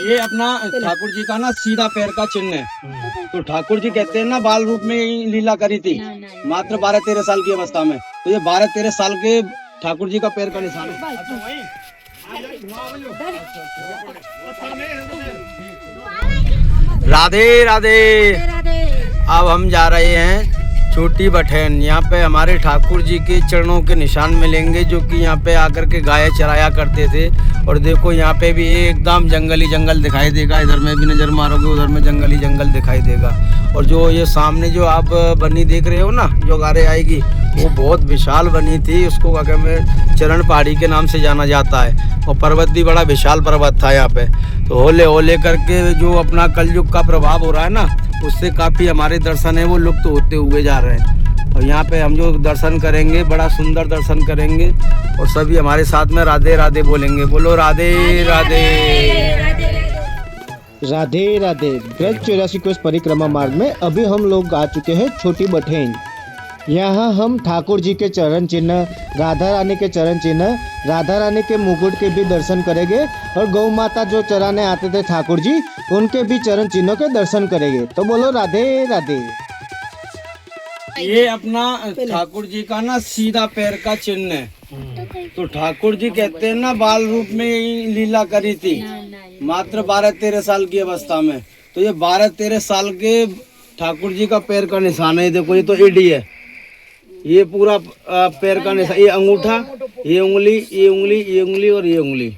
ये अपना ठाकुर जी का ना सीधा पैर का चिन्ह है। तो ठाकुर जी कहते हैं ना बाल रूप में ही लीला करी थी मात्र 12-13 साल की अवस्था में। तो ये 12-13 साल के ठाकुर जी का पैर का निशान है। राधे राधे। अब हम जा रहे हैं छोटी बठैन। यहाँ पे हमारे ठाकुर जी के चरणों के निशान मिलेंगे, जो कि यहाँ पे आकर के गाय चराया करते थे। और देखो यहाँ पे भी एकदम जंगली जंगल दिखाई देगा। इधर में भी नज़र मारोगे उधर में जंगली जंगल दिखाई देगा। और जो ये सामने जो आप बनी देख रहे हो ना, जो गारे आएगी, वो बहुत विशाल बनी थी। उसको क्या में चरण पहाड़ी के नाम से जाना जाता है। और पर्वत भी बड़ा विशाल पर्वत था यहाँ पे। तो होले होले करके जो अपना कलयुग का प्रभाव हो रहा है ना, उससे काफ़ी हमारे दर्शन है वो लुप्त होते हुए जा रहे हैं। और यहाँ पे हम जो दर्शन करेंगे, बड़ा सुंदर दर्शन करेंगे। और सभी हमारे साथ में राधे राधे बोलेंगे। बोलो राधे राधे राधे राधे। ब्रज 84 कोस परिक्रमा मार्ग में अभी हम लोग आ चुके हैं छोटी बठैन। यहाँ हम ठाकुर जी के चरण चिन्ह, राधा रानी के चरण चिन्ह, राधा रानी के मुकुट के भी दर्शन करेंगे। और गौ माता जो चराने आते थे ठाकुर जी, उनके भी चरण चिन्हों के दर्शन करेंगे। तो बोलो राधे राधे। ये अपना ठाकुर जी का ना सीधा पैर का चिन्ह है। तो ठाकुर जी कहते हैं ना बाल रूप में ही लीला करी थी मात्र 12-13 साल की अवस्था में। तो ये 12-13 साल के ठाकुर जी का पैर का निशान है। देखो ये तो एडी है, ये पूरा पैर का निशान। ये अंगूठा, ये उंगली, ये उंगली, ये उंगली और ये उंगली,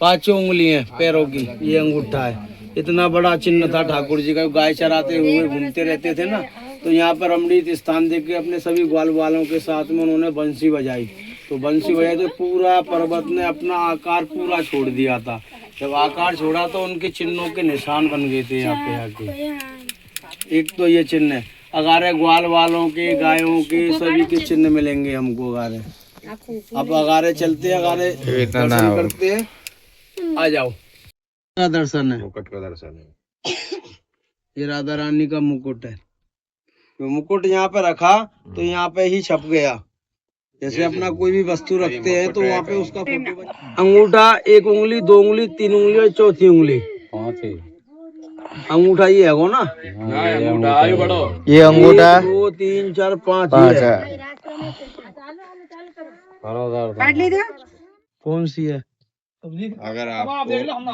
5 उंगली है पैरों की। ये अंगूठा है। इतना बड़ा चिन्ह था ठाकुर जी का। गाय चराते हुए घूमते रहते थे ना, तो यहाँ पर अमृत स्थान देख के अपने सभी ग्वाल वालों के साथ में उन्होंने बंसी बजाई। तो बंसी बजाई तो पूरा पर्वत ने अपना आकार पूरा छोड़ दिया था। जब आकार छोड़ा तो उनके चिन्हों के निशान बन गए थे यहाँ पे आके। एक तो ये चिन्ह है। अगारे ग्वाल वालों के, गायों के, सभी के चिन्ह मिलेंगे हमको अगारे। अब अगारे चलते, अगारे दर्शन करते हैं। आ जाओ। दर्शन है, मुकुट का दर्शन है। ये राधा रानी का मुकुट है। तो मुकुट यहाँ पे रखा तो यहाँ पे ही छप गया। जैसे अपना कोई भी वस्तु रखते हैं तो वहाँ पे उसका फोटो। अंगूठा, 1 उंगली, 2 उंगली, 3 उंगली और चौथी उंगली। अंगूठा ये है वो ना, ये अंगूठा 1 2 3 4 5 है। कौन सी है? अगर आपको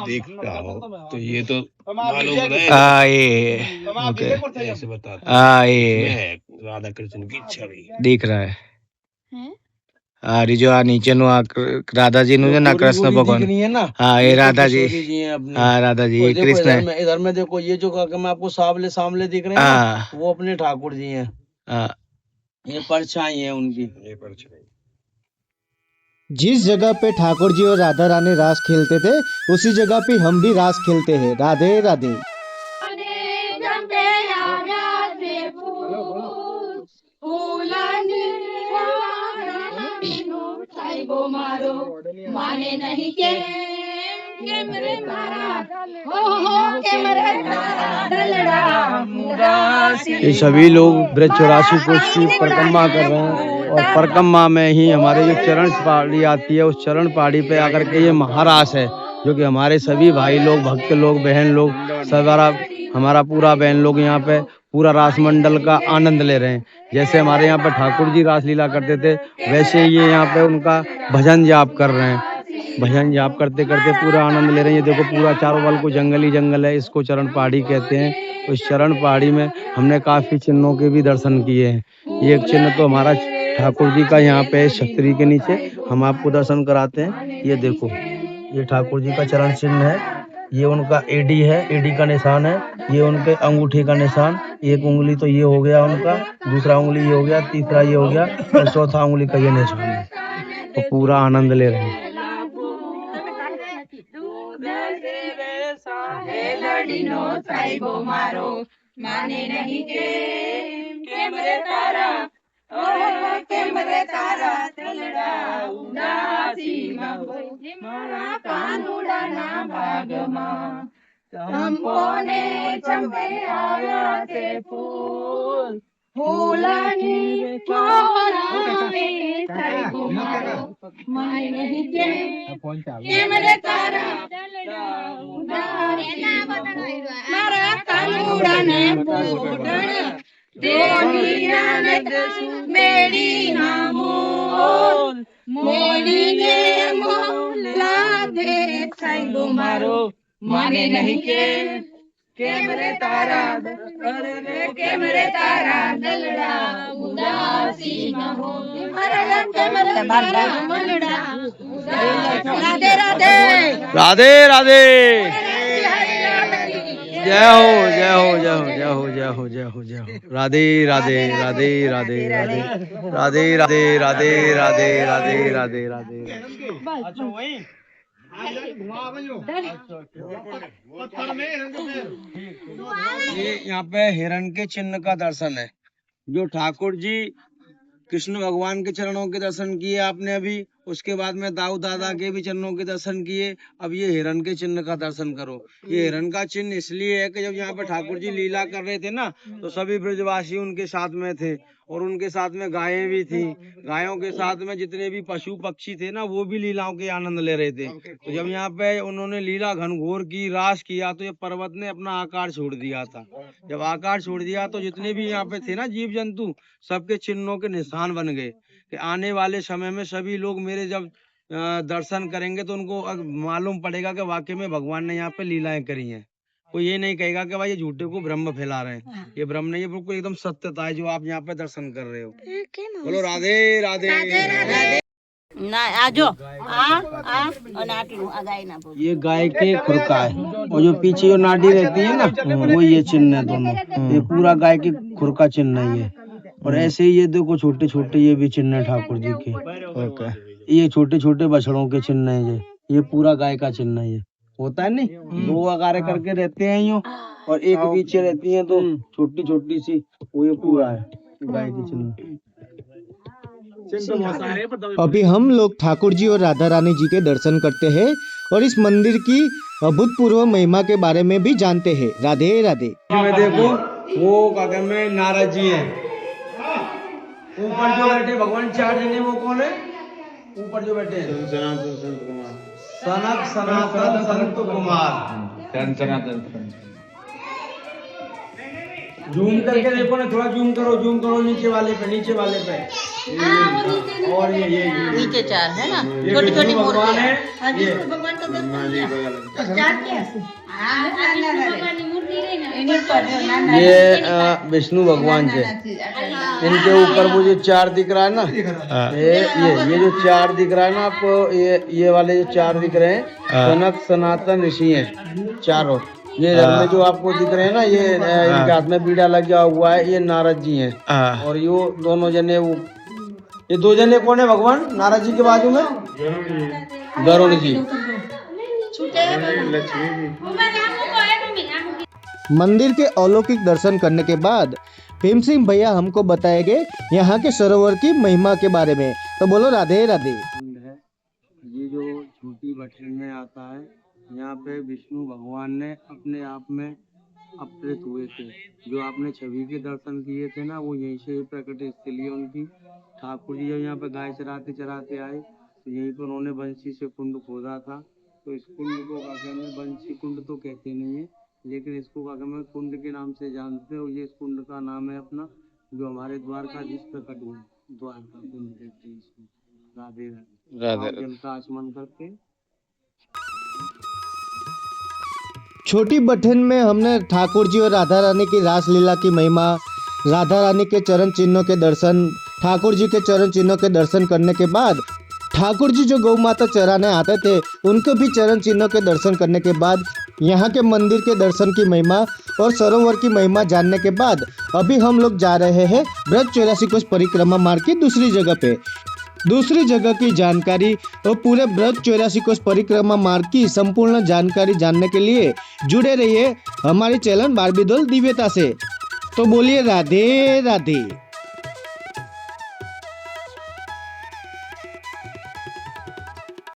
देखता हो तो ये तो मालूम है। ये ऐसे बताता ये राधा कृष्ण की छवि दिख रहा है। अरे जो नीचे नु राधा जी नु ना कृष्ण भगवान है ना। हाँ ये राधा जी। हाँ राधा जी, ये कृष्ण है। इधर में देखो, ये जो मैं आपको सामले सामले दिख रहे हैं ना, वो अपने ठाकुर जी हैं। ये परछाई है उनकी। ये परछाई। जिस जगह पे ठाकुर जी और राधा रानी रास खेलते थे, उसी जगह पे हम भी रास खेलते हैं। राधे राधे। माने नहीं के मेरे ये सभी लोग ब्रज 84 कोस की परिक्रमा कर रहे हैं। और परिक्रमा में ही हमारे जो चरण पहाड़ी आती है, उस चरण पहाड़ी पे आकर के ये महारास है, जो कि हमारे सभी भाई लोग, भक्त लोग, बहन लोग, हमारा पूरा बहन लोग यहाँ पे पूरा रास मंडल का आनंद ले रहे हैं। जैसे हमारे यहाँ पे ठाकुर जी रास लीला करते थे, वैसे ये यहाँ पे उनका भजन जाप कर रहे हैं। भजन जाप करते करते पूरा आनंद ले रहे हैं। ये देखो पूरा चारों बगल को जंगली जंगल है। इसको चरण पहाड़ी कहते हैं। उस चरण पहाड़ी में हमने काफी चिन्हों के भी दर्शन किए हैं। ये एक चिन्ह तो हमारा ठाकुर जी का यहाँ पे छतरी के नीचे हम आपको दर्शन कराते हैं। ये देखो, ये ठाकुर जी का चरण चिन्ह है। ये उनका एडी है, एडी का निशान है। ये उनके अंगूठे का निशान। 1 उंगली तो ये हो गया उनका, दूसरा उंगली ये हो गया, तीसरा ये हो गया और चौथा उंगली का ये निशान है। तो पूरा आनंद ले रहे हैं। माने नहीं के मेरे तारा तलड़ा उदासी मारा कानूड़ा ना भागमा चंपोने चंपे आया ते फूल फूलानी छोरा में थई गुमारो माय नहीं के मेरे तारा मारा कानूड़ा ने पोटण मेरी नामोल मोली ने मोला दे साइबो मारो माने नहीं के मेरे तारा के मेरे तारा दलड़ा उदासी न हो अरे के मेरे तारा दलड़ा राधे राधे राधे राधे। जय हो जय हो जय हो जय हो जय हो जय हो जय हो। राधे राधे राधे राधे राधे राधे राधे राधे राधे राधे राधे राधे। ये यहाँ पे हिरण के चिन्ह का दर्शन है। जो ठाकुर जी कृष्ण भगवान के चरणों के दर्शन किए आपने अभी, उसके बाद में दाऊ दादा के भी चरणों के दर्शन किए। अब ये हिरण के चिन्ह का दर्शन करो। ये हिरण का चिन्ह इसलिए है कि जब यहाँ पे ठाकुर जी लीला कर रहे थे ना, तो सभी ब्रजवासी उनके साथ में थे और उनके साथ में गायें भी थी। गायों के साथ में जितने भी पशु पक्षी थे ना, वो भी लीलाओं के आनंद ले रहे थे। तो जब यहाँ पे उन्होंने लीला घनघोर की, रास किया, तो ये पर्वत ने अपना आकार छोड़ दिया था। जब आकार छोड़ दिया तो जितने भी यहाँ पे थे ना जीव जंतु, सबके चिन्हों के निशान बन गए कि आने वाले समय में सभी लोग मेरे जब दर्शन करेंगे तो उनको मालूम पड़ेगा कि वाकई में भगवान ने यहाँ पे लीलाएं करी हैं। कोई ये नहीं कहेगा कि भाई ये झूठे को ब्रह्म फैला रहे हैं। ये ब्रह्म नहीं, ये बिल्कुल एकदम सत्यता है जो आप यहाँ पे दर्शन कर रहे हो। बोलो राधे राधे। ना आजो और नाटू आगाई ना बोल। ये गाय के खुरका है और जो पीछे जो नाडी रहती है ना, वो ये चिन्ह है दोनों। ये पूरा गाय के खुरका चिन्ह है ये। और ऐसे ही ये देखो छोटे छोटे ये भी चिन्ह है ठाकुर जी के। ये छोटे छोटे बछड़ों के चिन्ह है ये पूरा गाय का चिन्ह है। ये होता है नहीं, दो आकार करके रहते हैं यूं और एक पीछे रहती है तो छोटी छोटी सी, वो ये पूरा है गाय के चिन्ह। अभी हम लोग ठाकुर जी और राधा रानी जी के दर्शन करते हैं और इस मंदिर की अभूतपूर्व महिमा के बारे में भी जानते हैं। राधे राधे। में देखो वो काका में नारद जी है। ऊपर जो बैठे भगवान चार जने, वो कौन है? ऊपर जो बैठे हैं सनक सनातन संत कुमार। जूम करके देखो ना, थोड़ा जूम करो नीचे वाले पे। और ये नीचे चार है ना, छोटी छोटी भगवान है। ये विष्णु भगवान से, इनके ऊपर वो जो चार दिख रहा है ना, ये जो चार दिख रहा है ना आपको, ये वाले जो चार दिख रहे हैं सनक सनातन ऋषि हैं चारों। ये रंग में जो आपको दिख रहे हैं ना, ये इनके हाथ में बीड़ा लगा हुआ है, ये नारद जी हैं। और ये दोनों जने, वो ये दो जने कौन है भगवान नारद जी के बाजू में? गरुड़ जी। मंदिर के अलौकिक दर्शन करने के बाद भीम सिंह भैया हमको बताएंगे यहाँ के सरोवर की महिमा के बारे में। तो बोलो राधे राधे। ये जो छोटी बटन में आता है, यहाँ पे विष्णु भगवान ने अपने आप में अवतरित हुए थे। जो आपने छवि के दर्शन किए थे ना, वो यहीं से प्रकट स्थली है उनकी। ठाकुर जी जब यहाँ पे गाय चराते चराते आए तो यहीं पर उन्होंने बंसी से कुंड खोदा था। तो इस कुंड को काका में बंसी कुंड तो कहते नहीं है, लेकिन इसको काका में कुंड के नाम से जानते हैं। और ये इस कुंड का नाम है अपना, जो हमारे द्वारकाधीश प्रकट हुए, द्वारका कुंड कहते हैं इसको। राधे राधे। जल का आचमन करके छोटी बठन में हमने ठाकुर जी और राधा रानी की रास लीला की महिमा, राधा रानी के चरण चिन्हों के दर्शन, ठाकुर जी के चरण चिन्हों के दर्शन करने के बाद ठाकुर जी जो गौ माता चराने आते थे उनको भी चरण चिन्हों के दर्शन करने के बाद, यहाँ के मंदिर के दर्शन की महिमा और सरोवर की महिमा जानने के बाद अभी हम लोग जा रहे हैं ब्रज 84 कोस परिक्रमा मार्ग की दूसरी जगह पे। दूसरी जगह की जानकारी और पूरे ब्रज 84 कोस परिक्रमा मार्ग की संपूर्ण जानकारी जानने के लिए जुड़े रहिए हमारे चैनल बारबीदोल दिव्यता से। तो बोलिए राधे राधे।